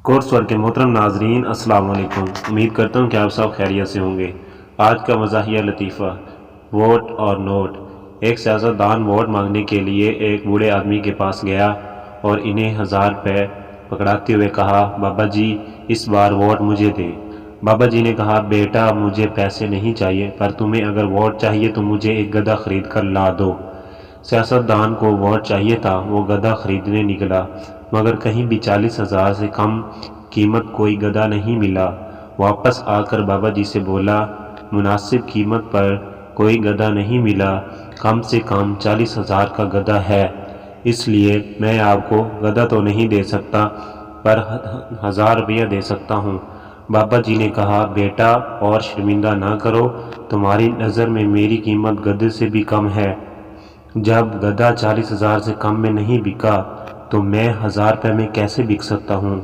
Course work کے محترم ناظرین السلام علیکم۔ امید کرتا ہوں کہ آپ سب خیریت سے ہوں گے۔ آج کا مزاحیہ لطیفہ، ووٹ اور نوٹ۔ ایک سیاستدان ووٹ مانگنے کے لیے ایک بوڑھے آدمی کے پاس گیا اور انہیں 1000 روپے پکڑاتے ہوئے کہا، بابا جی اس بار ووٹ مجھے دیں۔ بابا جی نے کہا، بیٹا مجھے پیسے نہیں چاہیے، پر تمہیں اگر ووٹ چاہیے تو مجھے ایک گدھا خرید کر لا دو۔ سیاستدان کو ووٹ چاہیے تھا، وہ گدھا خریدنے نکلا، مگر کہیں بھی 40,000 سے کم قیمت کوئی گدھا نہیں ملا۔ واپس آ کر بابا جی سے بولا، مناسب قیمت پر کوئی گدھا نہیں ملا، کم سے کم 40,000 کا گدھا ہے، اس لیے میں آپ کو گدھا تو نہیں دے سکتا پر 1000 روپیہ دے سکتا ہوں۔ بابا جی نے کہا، بیٹا اور شرمندہ نہ کرو، تمہاری نظر میں میری قیمت گدھے سے بھی کم ہے۔ جب گدھا 40,000 سے کم میں نہیں بکا تو میں 1000 روپے میں کیسے بک سکتا ہوں؟